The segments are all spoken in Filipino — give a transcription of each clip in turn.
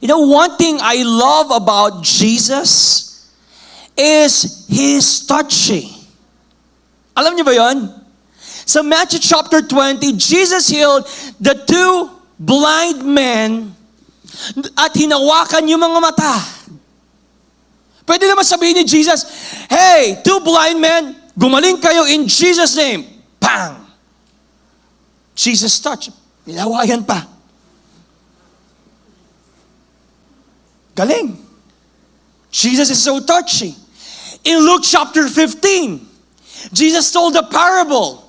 One thing I love about Jesus is He's touchy. Alam niyo ba yon? Sa Matthew chapter 20, Jesus healed the two blind men at hinawakan yung mga mata. Pwede naman sabihin ni Jesus, hey, two blind men, gumaling kayo in Jesus' name. Bang! Jesus touched. Nilawayan pa. Galing. Jesus is so touchy. In Luke chapter 15, Jesus told a parable.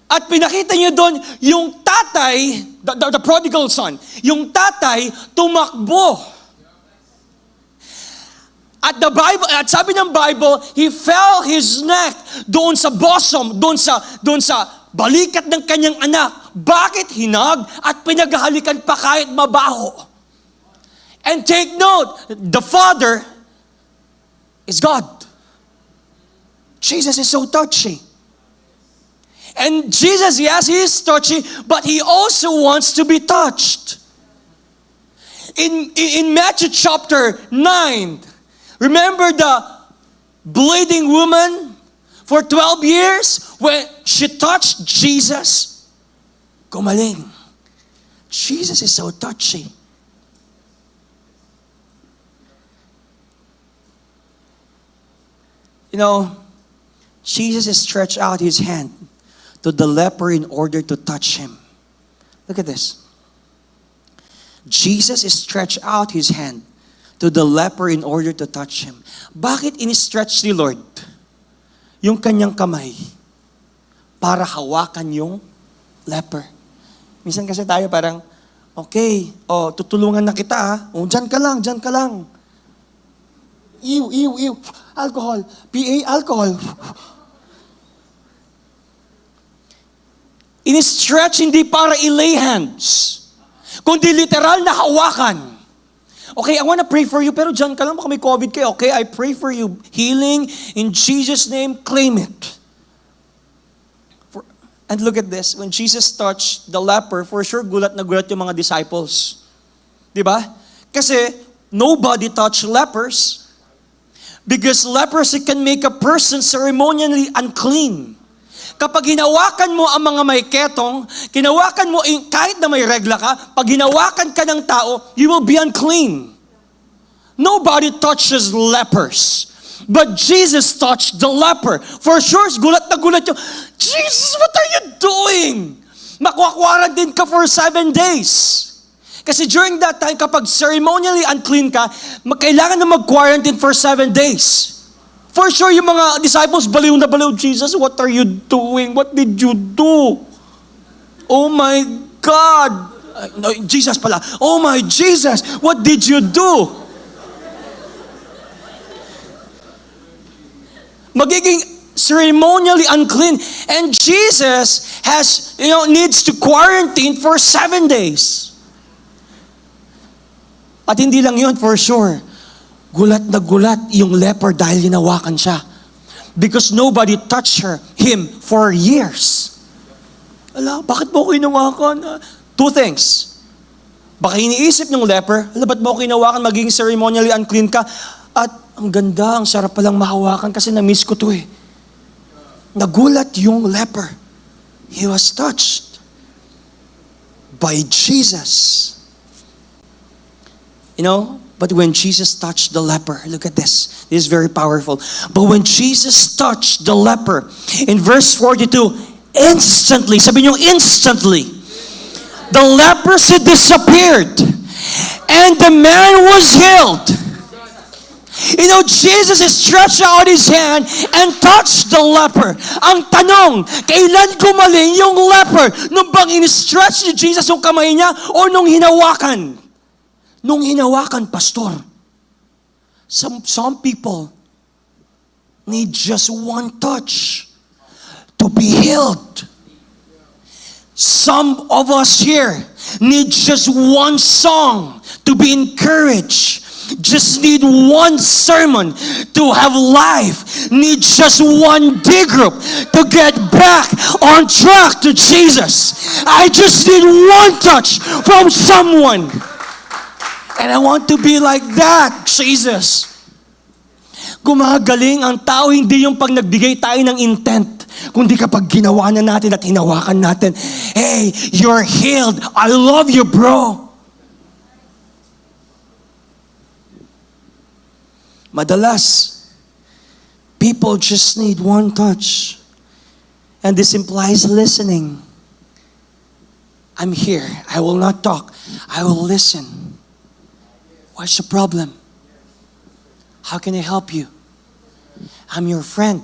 At pinakita niyo doon, yung tatay, the prodigal son, yung tatay tumakbo. At sabi ng Bible, he fell his neck doon sa bosom, doon sa balikat ng kanyang anak. Bakit hinag at pinaghalikan pa kahit mabaho? And take note, the Father is God. Jesus is so touchy. And Jesus, yes, He is touchy, but He also wants to be touched. In Matthew chapter 9, remember the bleeding woman for 12 years? When she touched Jesus, gumaling. Jesus is so touchy. Jesus has stretched out His hand to the leper in order to touch him. Look at this. Jesus is stretched out His hand to the leper in order to touch him. Bakit in-stretch ni Lord yung kanyang kamay para hawakan yung leper? Minsan kasi tayo parang, okay, tutulungan na kita . Dyan ka lang. Ew. Alcohol. PA, alcohol. In-stretch hindi para i-lay hands, kundi literal na hawakan. Okay, I want to pray for you, pero dyan ka lang, baka may COVID kayo. Okay, I pray for you. Healing in Jesus' name, claim it. And look at this. When Jesus touched the leper, for sure, gulat na gulat yung mga disciples. Diba? Kasi nobody touched lepers. Because leprosy can make a person ceremonially unclean. Kapag hinawakan mo ang mga may ketong, hinawakan mo, kahit na may regla ka, pag hinawakan ka ng tao, you will be unclean. Nobody touches lepers. But Jesus touched the leper. For sure, gulat na gulat yung, Jesus, what are you doing? Makwakwaran din ka for 7 days. Kasi during that time, kapag ceremonially unclean ka, kailangan na mag-quarantine for 7 days. For sure, yung mga disciples, baliw na baliw, Jesus, what are you doing? What did you do? Oh my God! No, Jesus pala. Oh my Jesus, what did you do? Magiging ceremonially unclean. And Jesus needs to quarantine for 7 days. At hindi lang yun, for sure. Gulat na gulat yung leper dahil hinawakan siya. Because nobody touched him for years. Bakit mo ko hinawakan? 2 things. Baka iniisip ng leper, ba't mo ko hinawakan, magiging ceremonially unclean ka? At ang ganda, ang sarap palang mahawakan kasi na-miss ko to . Nagulat yung leper. He was touched by Jesus. But when Jesus touched the leper, look at this. This is very powerful. But when Jesus touched the leper, in verse 42, instantly, sabi niyo instantly, the leprosy disappeared and the man was healed. Jesus stretched out His hand and touched the leper. Ang tanong, kailan gumaling yung leper? Nung bang in-stretch ni Jesus yung kamay niya o nung hinawakan? Nung hinawakan, pastor. Some people need just one touch to be healed. Some of us here need just one song to be encouraged. Just need one sermon to have life. Need just one D group to get back on track to Jesus. I just need one touch from someone. And I want to be like that, Jesus. Gumagaling ang tao, hindi yung pag nagbigay tayo ng intent, kundi kapag ginawa na natin at hinawakan natin, hey, you're healed. I love you, bro. Madalas, people just need one touch. And this implies listening. I'm here. I will not talk. I will listen. What's the problem? How can I help you? I'm your friend.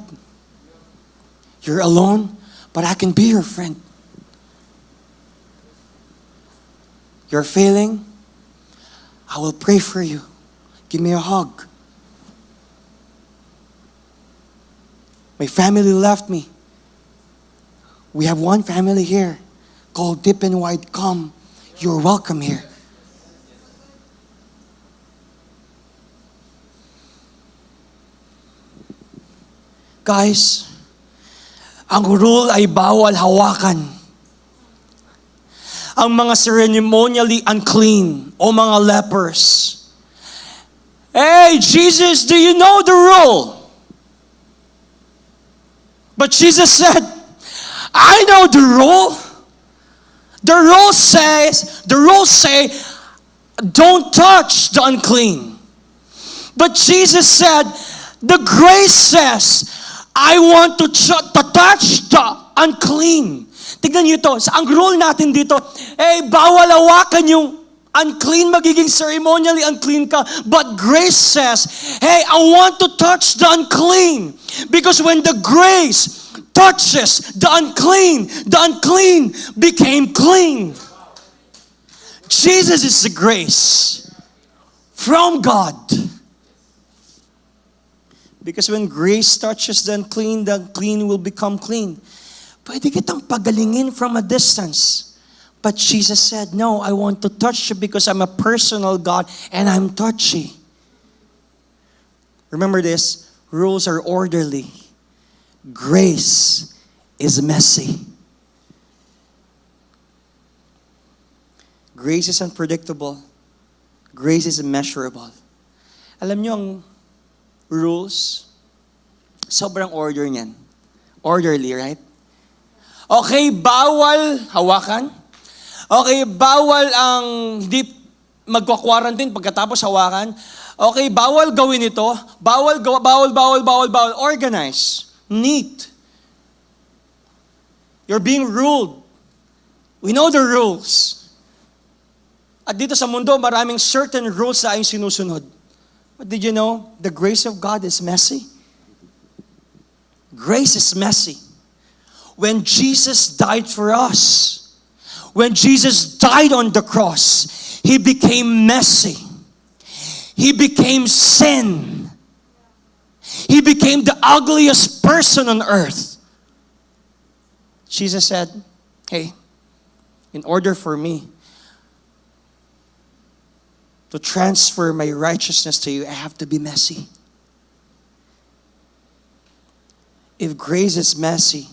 You're alone, but I can be your friend. You're failing, I will pray for you. Give me a hug. My family left me. We have one family here called Dip and White. Come, you're welcome here. Guys, ang rule ay bawal hawakan ang mga ceremonially unclean o mga lepers. Hey, Jesus, do you know the rule? But Jesus said, I know the rule. The rules say, don't touch the unclean. But Jesus said, the grace says, I want to touch the unclean. Tignan niyo ito. Ang rule natin dito, bawal hawakan yung unclean, magiging ceremonially unclean ka. But grace says, hey, I want to touch the unclean. Because when the grace touches the unclean became clean. Jesus is the grace from God. Because when grace touches the unclean will become clean. Pwede kitang pagalingin from a distance. But Jesus said, no, I want to touch you because I'm a personal God and I'm touchy. Remember this, rules are orderly. Grace is messy. Grace is unpredictable. Grace is immeasurable. Alam niyo ang rules, sobrang order niyan. Orderly, right? Okay, bawal hawakan. Okay, bawal ang hindi magkwa-quarantine pagkatapos hawakan. Okay, bawal gawin ito. Bawal. Organize. Neat. You're being ruled. We know the rules. At dito sa mundo, maraming certain rules na ay sinusunod. But did you know, the grace of God is messy? Grace is messy. When Jesus died for us, when Jesus died on the cross, He became messy. He became sin. He became the ugliest person on earth. Jesus said, hey, in order for me to transfer my righteousness to you, I have to be messy. If grace is messy,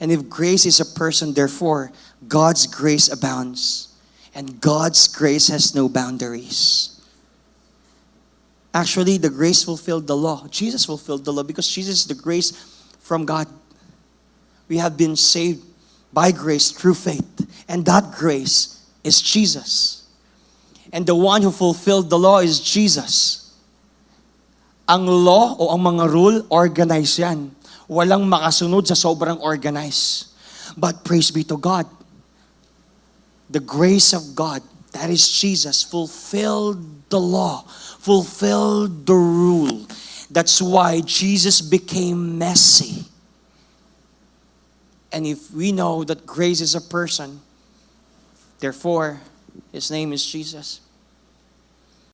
and if grace is a person, therefore, God's grace abounds. And God's grace has no boundaries. Actually, the grace fulfilled the law. Jesus fulfilled the law because Jesus is the grace from God. We have been saved by grace through faith. And that grace is Jesus. And the one who fulfilled the law is Jesus. Ang law o ang mga rule, organized yan. Walang makasunod sa sobrang organized. But praise be to God. The grace of God, that is Jesus, fulfilled the law, fulfilled the rule. That's why Jesus became messy. And if we know that grace is a person, therefore, His name is Jesus.